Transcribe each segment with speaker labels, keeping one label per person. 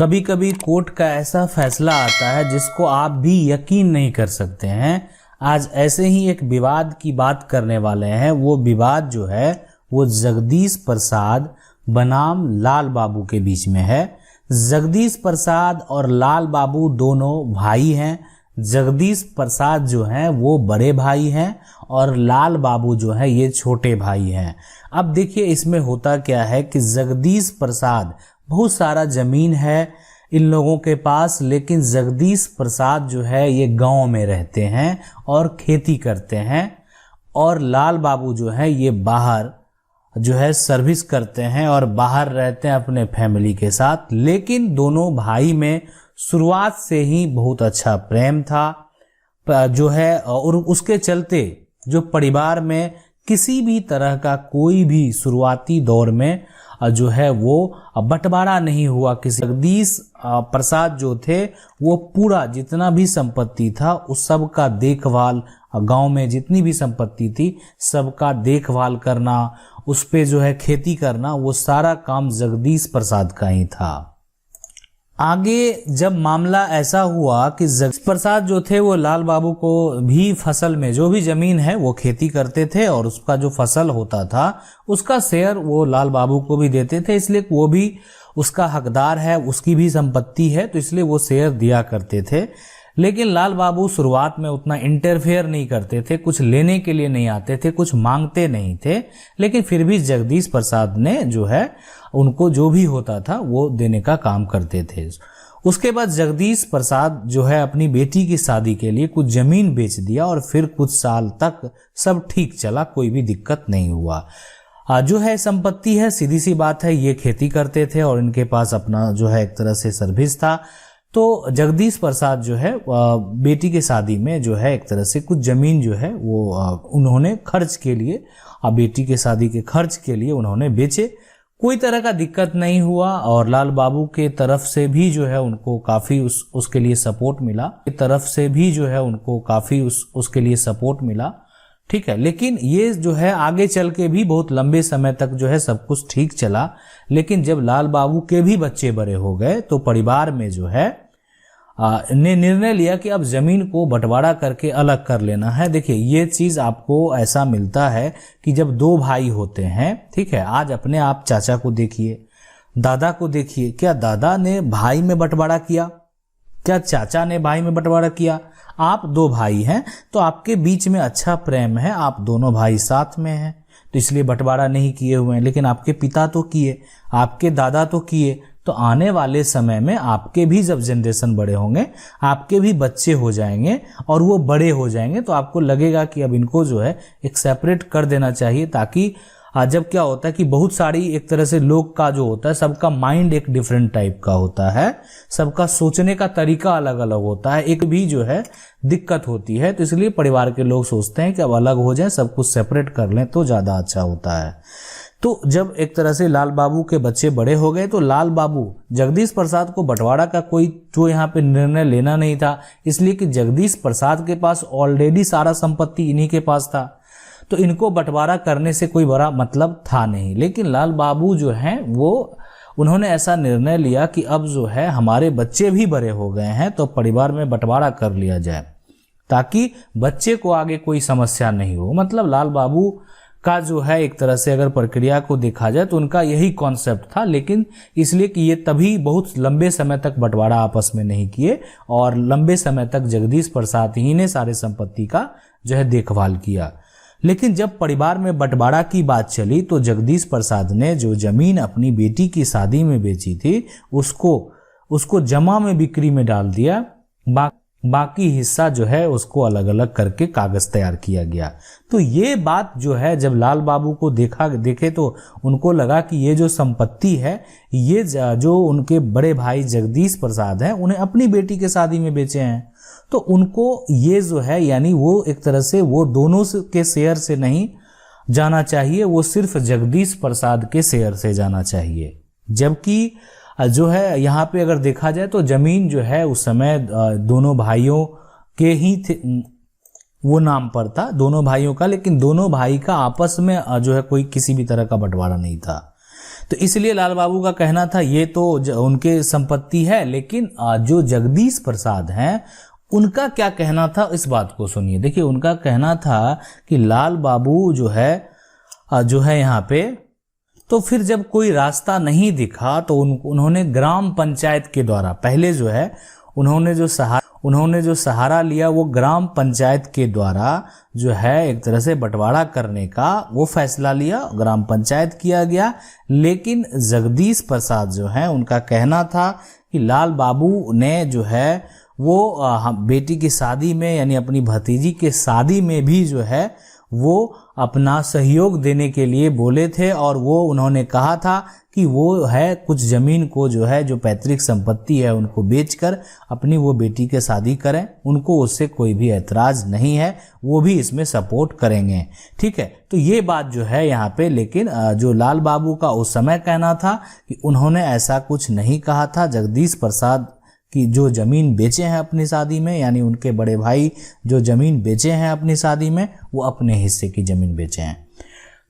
Speaker 1: कभी कभी कोर्ट का ऐसा फैसला आता है जिसको आप भी यकीन नहीं कर सकते हैं। आज ऐसे ही एक विवाद की बात करने वाले हैं। वो विवाद जो है वो जगदीश प्रसाद बनाम लाल बाबू के बीच में है। जगदीश प्रसाद और लाल बाबू दोनों भाई हैं। जगदीश प्रसाद जो हैं वो बड़े भाई हैं और लाल बाबू जो है ये छोटे भाई हैं। अब देखिए इसमें होता क्या है कि जगदीश प्रसाद बहुत सारा जमीन है इन लोगों के पास, लेकिन जगदीश प्रसाद जो है ये गांव में रहते हैं और खेती करते हैं, और लाल बाबू जो है ये बाहर जो है सर्विस करते हैं और बाहर रहते हैं अपने फैमिली के साथ। लेकिन दोनों भाई में शुरुआत से ही बहुत अच्छा प्रेम था जो है, और उसके चलते जो परिवार में किसी भी तरह का कोई भी शुरुआती दौर में जो है वो बंटवारा नहीं हुआ। किसी जगदीश प्रसाद जो थे वो पूरा जितना भी संपत्ति था उस सब का देखभाल, गांव में जितनी भी संपत्ति थी सबका देखभाल करना, उस पे जो है खेती करना, वो सारा काम जगदीश प्रसाद का ही था। आगे जब मामला ऐसा हुआ कि जगदीश प्रसाद जो थे वो लाल बाबू को भी फसल में जो भी जमीन है वो खेती करते थे और उसका जो फसल होता था उसका शेयर वो लाल बाबू को भी देते थे, इसलिए वो भी उसका हकदार है, उसकी भी संपत्ति है, तो इसलिए वो शेयर दिया करते थे। लेकिन लाल बाबू शुरुआत में उतना इंटरफेयर नहीं करते थे, कुछ लेने के लिए नहीं आते थे, कुछ मांगते नहीं थे, लेकिन फिर भी जगदीश प्रसाद ने जो है उनको जो भी होता था वो देने का काम करते थे। उसके बाद जगदीश प्रसाद जो है अपनी बेटी की शादी के लिए कुछ जमीन बेच दिया और फिर कुछ साल तक सब ठीक चला, कोई भी दिक्कत नहीं हुआ। जो है संपत्ति है, सीधी सी बात है, ये खेती करते थे और इनके पास अपना जो है एक तरह से सर्विस था। तो जगदीश प्रसाद जो है बेटी के शादी में जो है एक तरह से कुछ जमीन जो है वो उन्होंने खर्च के लिए, बेटी के शादी के खर्च के लिए उन्होंने बेचे। कोई तरह का दिक्कत नहीं हुआ और लाल बाबू के तरफ से भी जो है उनको काफी उसके लिए सपोर्ट मिला, ठीक है। लेकिन ये जो है आगे चल के भी बहुत लंबे समय तक जो है सब कुछ ठीक चला। लेकिन जब लाल बाबू के भी बच्चे बड़े हो गए तो परिवार में जो है ने निर्णय लिया कि अब जमीन को बंटवारा करके अलग कर लेना है। देखिए ये चीज आपको ऐसा मिलता है कि जब दो भाई होते हैं, ठीक है, आज अपने आप चाचा को देखिए, दादा को देखिए, क्या दादा ने भाई में बंटवारा किया? क्या चाचा ने भाई में बंटवारा किया? आप दो भाई हैं तो आपके बीच में अच्छा प्रेम है, आप दोनों भाई साथ में हैं तो इसलिए बंटवारा नहीं किए हुए हैं। लेकिन आपके पिता तो किए, आपके दादा तो किए, तो आने वाले समय में आपके भी जब जनरेशन बड़े होंगे, आपके भी बच्चे हो जाएंगे और वो बड़े हो जाएंगे तो आपको लगेगा कि अब इनको जो है एक सेपरेट कर देना चाहिए, ताकि जब क्या होता है कि बहुत सारी एक तरह से लोग का जो होता है सबका माइंड एक डिफरेंट टाइप का होता है, सबका सोचने का तरीका अलग अलग होता है, एक भी जो है दिक्कत होती है। तो इसलिए परिवार के लोग सोचते हैं कि अब अलग हो जाए, सब कुछ सेपरेट कर लें तो ज्यादा अच्छा होता है। तो जब एक तरह से लाल बाबू के बच्चे बड़े हो गए तो लाल बाबू जगदीश प्रसाद को बंटवारा का कोई जो यहाँ पे निर्णय लेना नहीं था, इसलिए कि जगदीश प्रसाद के पास ऑलरेडी सारा संपत्ति इन्हीं के पास था, तो इनको बंटवारा करने से कोई बड़ा मतलब था नहीं। लेकिन लाल बाबू जो हैं वो उन्होंने ऐसा निर्णय लिया कि अब जो है हमारे बच्चे भी बड़े हो गए हैं तो परिवार में बंटवारा कर लिया जाए ताकि बच्चे को आगे कोई समस्या नहीं हो। मतलब लाल बाबू का जो है एक तरह से अगर प्रक्रिया को देखा जाए तो उनका यही कॉन्सेप्ट था, लेकिन इसलिए कि ये तभी बहुत लंबे समय तक बंटवारा आपस में नहीं किए और लंबे समय तक जगदीश प्रसाद ही ने सारे संपत्ति का जो है देखभाल किया। लेकिन जब परिवार में बंटवारा की बात चली तो जगदीश प्रसाद ने जो जमीन अपनी बेटी की शादी में बेची थी उसको जमा में बिक्री में डाल दिया, बाकी हिस्सा जो है उसको अलग अलग करके कागज तैयार किया गया। तो ये बात जो है जब लाल बाबू को देखे तो उनको लगा कि ये जो संपत्ति है ये जो उनके बड़े भाई जगदीश प्रसाद हैं उन्हें अपनी बेटी के शादी में बेचे हैं, तो उनको ये जो है यानी वो एक तरह से वो दोनों के शेयर से नहीं जाना चाहिए, वो सिर्फ जगदीश प्रसाद के शेयर से जाना चाहिए। जबकि जो है यहाँ पे अगर देखा जाए तो जमीन जो है उस समय दोनों भाइयों के ही थे, वो नाम पर था दोनों भाइयों का, लेकिन दोनों भाई का आपस में जो है कोई किसी भी तरह का बंटवारा नहीं था। तो इसलिए लाल बाबू का कहना था ये तो उनके संपत्ति है, लेकिन जो जगदीश प्रसाद हैं उनका क्या कहना था इस बात को सुनिए। देखिए उनका कहना था कि लाल बाबू जो है यहाँ पे, तो फिर जब कोई रास्ता नहीं दिखा तो उन्होंने ग्राम पंचायत के द्वारा, पहले जो है उन्होंने जो सहारा लिया वो ग्राम पंचायत के द्वारा जो है एक तरह से बंटवारा करने का वो फैसला लिया, ग्राम पंचायत किया गया। लेकिन जगदीश प्रसाद जो है उनका कहना था कि लाल बाबू ने जो है वो बेटी की शादी में यानी अपनी भतीजी के शादी में भी जो है वो अपना सहयोग देने के लिए बोले थे, और वो उन्होंने कहा था कि वो है कुछ जमीन को जो है जो पैतृक संपत्ति है उनको बेचकर अपनी वो बेटी के शादी करें, उनको उससे कोई भी ऐतराज नहीं है, वो भी इसमें सपोर्ट करेंगे। ठीक है, तो ये बात जो है यहाँ पे, लेकिन जो लाल बाबू का उस समय कहना था कि उन्होंने ऐसा कुछ नहीं कहा था। जगदीश प्रसाद कि जो जमीन बेचे हैं अपनी शादी में, यानी उनके बड़े भाई जो जमीन बेचे हैं अपनी शादी में, वो अपने हिस्से की जमीन बेचे हैं।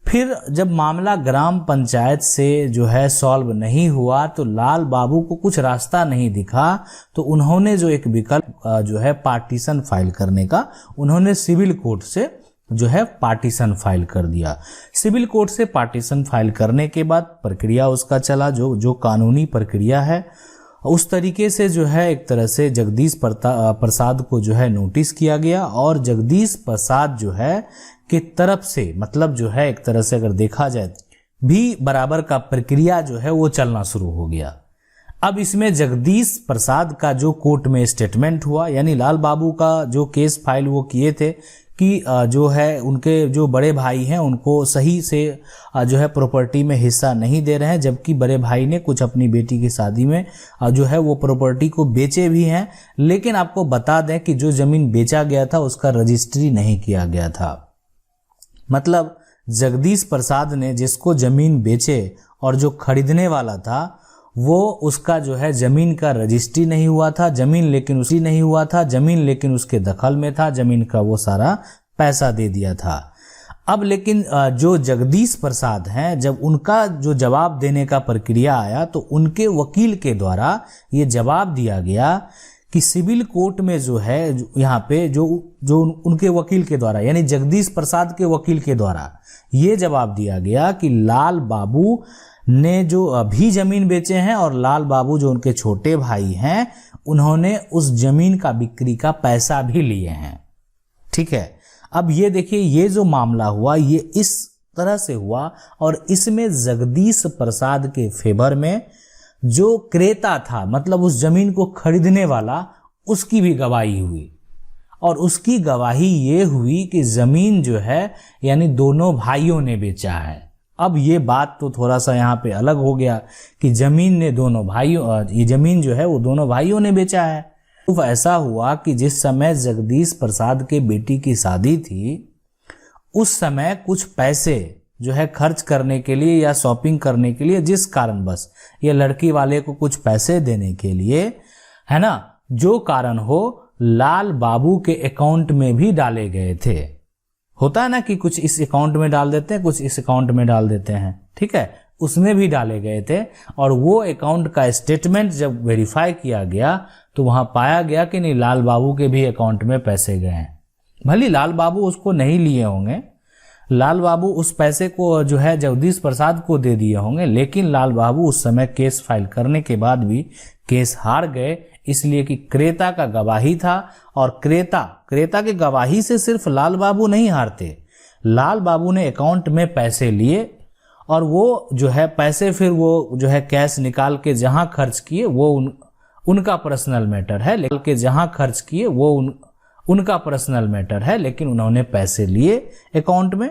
Speaker 1: फिर जब मामला ग्राम पंचायत से जो है सॉल्व नहीं हुआ तो लाल बाबू को कुछ रास्ता नहीं दिखा, तो उन्होंने जो एक विकल्प जो है पार्टीशन फाइल करने का, उन्होंने सिविल कोर्ट से जो है पार्टीशन फाइल कर दिया। सिविल कोर्ट से पार्टीशन फाइल करने के बाद प्रक्रिया उसका चला, जो कानूनी प्रक्रिया है उस तरीके से जो है एक तरह से जगदीश प्रसाद को जो है नोटिस किया गया, और जगदीश प्रसाद जो है की तरफ से, मतलब जो है एक तरह से अगर देखा जाए भी बराबर का प्रक्रिया जो है वो चलना शुरू हो गया। अब इसमें जगदीश प्रसाद का जो कोर्ट में स्टेटमेंट हुआ, यानी लाल बाबू का जो केस फाइल वो किए थे कि जो है उनके जो बड़े भाई हैं उनको सही से जो है प्रॉपर्टी में हिस्सा नहीं दे रहे हैं, जबकि बड़े भाई ने कुछ अपनी बेटी की शादी में जो है वो प्रॉपर्टी को बेचे भी हैं। लेकिन आपको बता दें कि जो जमीन बेचा गया था उसका रजिस्ट्री नहीं किया गया था। मतलब जगदीश प्रसाद ने जिसको जमीन बेचे और जो खरीदने वाला था वो उसका जो है जमीन का रजिस्ट्री नहीं हुआ था, जमीन लेकिन उसके दखल में था, जमीन का वो सारा पैसा दे दिया था। अब लेकिन जो जगदीश प्रसाद हैं, जब उनका जो जवाब देने का प्रक्रिया आया तो उनके वकील के द्वारा ये जवाब दिया गया कि सिविल कोर्ट में जो है यहाँ पे जो उनके वकील के द्वारा, यानी जगदीश प्रसाद के वकील के द्वारा ये जवाब दिया गया कि लाल बाबू ने जो अभी जमीन बेचे हैं और लाल बाबू जो उनके छोटे भाई हैं उन्होंने उस जमीन का बिक्री का पैसा भी लिए हैं। ठीक है, अब ये देखिए ये जो मामला हुआ ये इस तरह से हुआ, और इसमें जगदीश प्रसाद के फेवर में जो क्रेता था, मतलब उस जमीन को खरीदने वाला, उसकी भी गवाही हुई, और उसकी गवाही ये हुई कि जमीन जो है यानी दोनों भाइयों ने बेचा है। अब ये बात तो थोड़ा सा यहाँ पे अलग हो गया कि जमीन ने दोनों भाइयों, ये जमीन जो है वो दोनों भाइयों ने बेचा है। तो ऐसा हुआ कि जिस समय जगदीश प्रसाद के बेटी की शादी थी उस समय कुछ पैसे जो है खर्च करने के लिए या शॉपिंग करने के लिए, जिस कारण बस ये लड़की वाले को कुछ पैसे देने के लिए, है ना, जो कारण हो, लाल बाबू के अकाउंट में भी डाले गए थे। होता है ना कि कुछ इस अकाउंट में डाल देते हैं, कुछ इस अकाउंट में डाल देते हैं। ठीक है, उसमें भी डाले गए थे, और वो अकाउंट का स्टेटमेंट जब वेरीफाई किया गया तो वहां पाया गया कि नहीं, लाल बाबू के भी अकाउंट में पैसे गए हैं। भले लाल बाबू उसको नहीं लिए होंगे, लाल बाबू उस पैसे को जो है जगदीश प्रसाद को दे दिए होंगे, लेकिन लाल बाबू उस समय केस फाइल करने के बाद भी केस हार गए, इसलिए कि क्रेता का गवाही था, और क्रेता के गवाही से सिर्फ लाल बाबू नहीं हारते। लाल बाबू ने अकाउंट में पैसे लिए और वो जो है पैसे फिर वो जो है कैश निकाल के जहां खर्च किए वो उनका पर्सनल मैटर है, लेकिन जहां खर्च किए वो उनका पर्सनल मैटर है, लेकिन उन्होंने पैसे लिए अकाउंट में,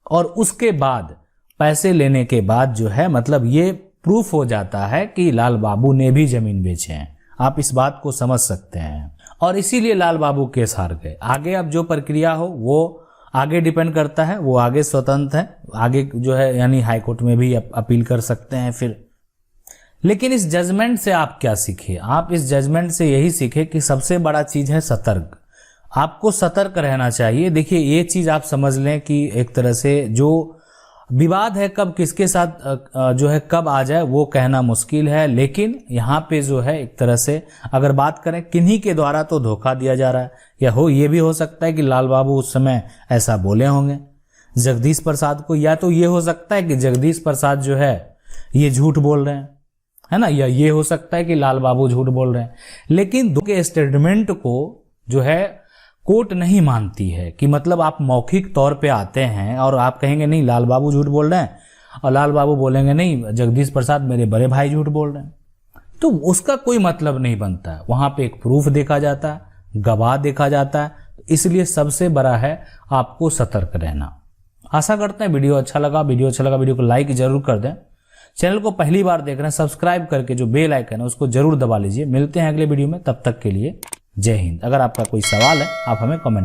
Speaker 1: और उसके बाद पैसे लेने के बाद जो है मतलब ये प्रूफ हो जाता है कि लाल बाबू ने भी जमीन बेचे हैं। आप इस बात को समझ सकते हैं, और इसीलिए लाल बाबू केस हार गए। आगे अब जो प्रक्रिया हो वो आगे डिपेंड करता है, वो आगे स्वतंत्र है, आगे जो है यानी हाई कोर्ट में भी अपील कर सकते हैं फिर। लेकिन इस जजमेंट से आप क्या सीखे? आप इस जजमेंट से यही सीखे कि सबसे बड़ा चीज है सतर्क। आपको सतर्क रहना चाहिए। देखिए ये चीज आप समझ लें कि एक तरह से जो विवाद है कब किसके साथ जो है कब आ जाए वो कहना मुश्किल है, लेकिन यहाँ पे जो है एक तरह से अगर बात करें किन्हीं के द्वारा तो धोखा दिया जा रहा है, या ये भी हो सकता है कि लाल बाबू उस समय ऐसा बोले होंगे जगदीश प्रसाद को, या तो ये हो सकता है कि जगदीश प्रसाद जो है ये झूठ बोल रहे हैं, है ना, या ये हो सकता है कि लाल बाबू झूठ बोल रहे हैं। लेकिन दो के स्टेटमेंट को जो है कोर्ट नहीं मानती है कि मतलब आप मौखिक तौर पे आते हैं और आप कहेंगे नहीं लाल बाबू झूठ बोल रहे हैं, और लाल बाबू बोलेंगे नहीं जगदीश प्रसाद मेरे बड़े भाई झूठ बोल रहे हैं, तो उसका कोई मतलब नहीं बनता है। वहां पे एक प्रूफ देखा जाता है, गवाह देखा जाता है, इसलिए सबसे बड़ा है आपको सतर्क रहना। आशा करते हैं वीडियो अच्छा लगा वीडियो को लाइक जरूर कर दें। चैनल को पहली बार देख रहे हैं सब्सक्राइब करके जो बेल आइकन है उसको जरूर दबा लीजिए। मिलते हैं अगले वीडियो में, तब तक के लिए जय हिंद। अगर आपका कोई सवाल है आप हमें कमेंट